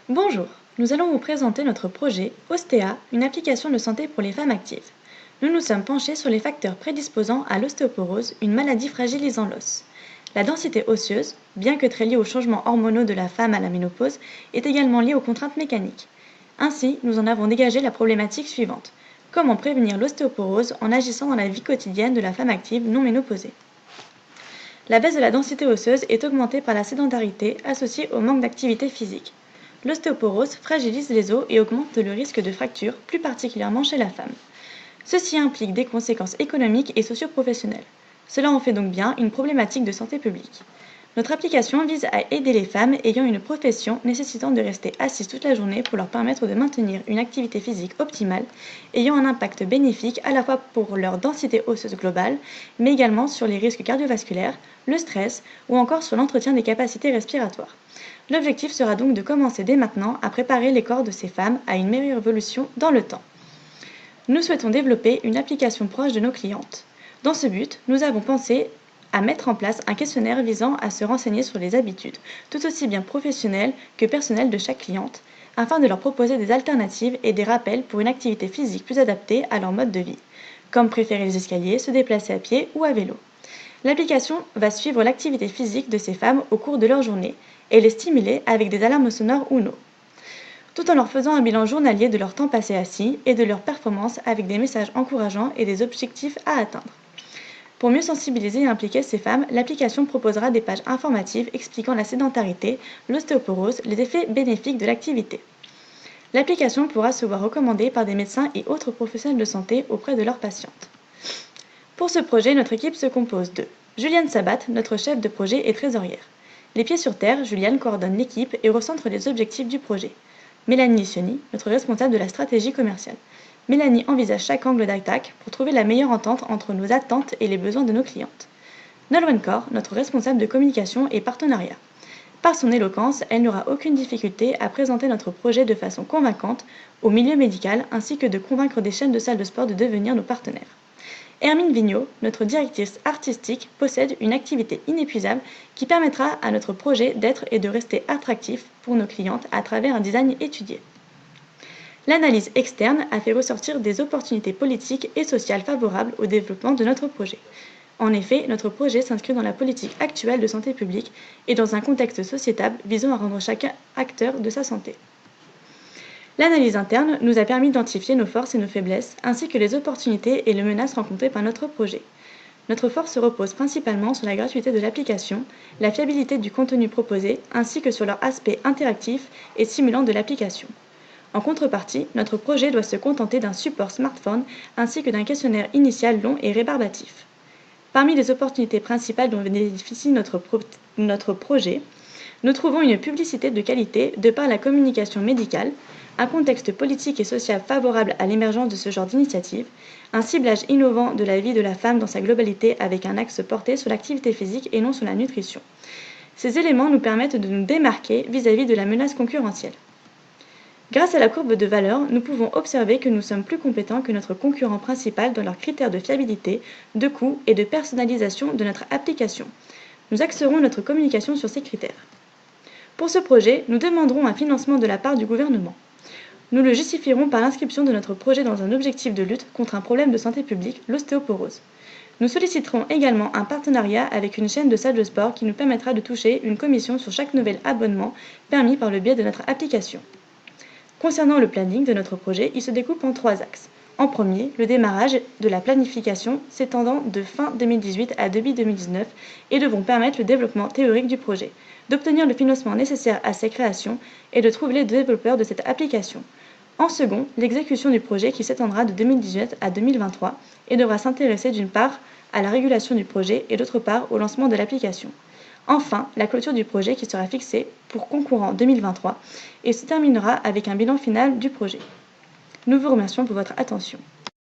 Bonjour, nous allons vous présenter notre projet Ostéa, une application de santé pour les femmes actives. Nous nous sommes penchés sur les facteurs prédisposant à l'ostéoporose, une maladie fragilisant l'os. La densité osseuse, bien que très liée aux changements hormonaux de la femme à la ménopause, est également liée aux contraintes mécaniques. Ainsi, nous en avons dégagé la problématique suivante. Comment prévenir l'ostéoporose en agissant dans la vie quotidienne de la femme active non ménopausée? La baisse de la densité osseuse est augmentée par la sédentarité associée au manque d'activité physique. L'ostéoporose fragilise les os et augmente le risque de fracture, plus particulièrement chez la femme. Ceci implique des conséquences économiques et socio-professionnelles. Cela en fait donc bien une problématique de santé publique. Notre application vise à aider les femmes ayant une profession nécessitant de rester assises toute la journée pour leur permettre de maintenir une activité physique optimale, ayant un impact bénéfique à la fois pour leur densité osseuse globale, mais également sur les risques cardiovasculaires, le stress ou encore sur l'entretien des capacités respiratoires. L'objectif sera donc de commencer dès maintenant à préparer les corps de ces femmes à une meilleure évolution dans le temps. Nous souhaitons développer une application proche de nos clientes. Dans ce but, nous avons pensé à mettre en place un questionnaire visant à se renseigner sur les habitudes, tout aussi bien professionnelles que personnelles de chaque cliente, afin de leur proposer des alternatives et des rappels pour une activité physique plus adaptée à leur mode de vie, comme préférer les escaliers, se déplacer à pied ou à vélo. L'application va suivre l'activité physique de ces femmes au cours de leur journée et les stimuler avec des alarmes sonores ou non, tout en leur faisant un bilan journalier de leur temps passé assis et de leurs performances avec des messages encourageants et des objectifs à atteindre. Pour mieux sensibiliser et impliquer ces femmes, l'application proposera des pages informatives expliquant la sédentarité, l'ostéoporose, les effets bénéfiques de l'activité. L'application pourra se voir recommandée par des médecins et autres professionnels de santé auprès de leurs patientes. Pour ce projet, notre équipe se compose de Juliane Sabat, notre chef de projet et trésorière. Les pieds sur terre, Juliane coordonne l'équipe et recentre les objectifs du projet. Mélanie Sioni, notre responsable de la stratégie commerciale. Mélanie envisage chaque angle d'attaque pour trouver la meilleure entente entre nos attentes et les besoins de nos clientes. Nolwenn Kaur, notre responsable de communication et partenariat. Par son éloquence, elle n'aura aucune difficulté à présenter notre projet de façon convaincante au milieu médical ainsi que de convaincre des chaînes de salles de sport de devenir nos partenaires. Hermine Vigneault, notre directrice artistique, possède une activité inépuisable qui permettra à notre projet d'être et de rester attractif pour nos clientes à travers un design étudié. L'analyse externe a fait ressortir des opportunités politiques et sociales favorables au développement de notre projet. En effet, notre projet s'inscrit dans la politique actuelle de santé publique et dans un contexte sociétal visant à rendre chacun acteur de sa santé. L'analyse interne nous a permis d'identifier nos forces et nos faiblesses, ainsi que les opportunités et les menaces rencontrées par notre projet. Notre force repose principalement sur la gratuité de l'application, la fiabilité du contenu proposé, ainsi que sur leur aspect interactif et stimulant de l'application. En contrepartie, notre projet doit se contenter d'un support smartphone ainsi que d'un questionnaire initial long et rébarbatif. Parmi les opportunités principales dont bénéficie notre projet, nous trouvons une publicité de qualité de par la communication médicale, un contexte politique et social favorable à l'émergence de ce genre d'initiative, un ciblage innovant de la vie de la femme dans sa globalité avec un axe porté sur l'activité physique et non sur la nutrition. Ces éléments nous permettent de nous démarquer vis-à-vis de la menace concurrentielle. Grâce à la courbe de valeur, nous pouvons observer que nous sommes plus compétents que notre concurrent principal dans leurs critères de fiabilité, de coût et de personnalisation de notre application. Nous axerons notre communication sur ces critères. Pour ce projet, nous demanderons un financement de la part du gouvernement. Nous le justifierons par l'inscription de notre projet dans un objectif de lutte contre un problème de santé publique, l'ostéoporose. Nous solliciterons également un partenariat avec une chaîne de salles de sport qui nous permettra de toucher une commission sur chaque nouvel abonnement permis par le biais de notre application. Concernant le planning de notre projet, il se découpe en 3 axes. En premier, le démarrage de la planification s'étendant de fin 2018 à début 2019 et devront permettre le développement théorique du projet, d'obtenir le financement nécessaire à sa création et de trouver les développeurs de cette application. En second, l'exécution du projet qui s'étendra de 2018 à 2023 et devra s'intéresser d'une part à la régulation du projet et d'autre part au lancement de l'application. Enfin, la clôture du projet qui sera fixée pour concourant 2023 et se terminera avec un bilan final du projet. Nous vous remercions pour votre attention.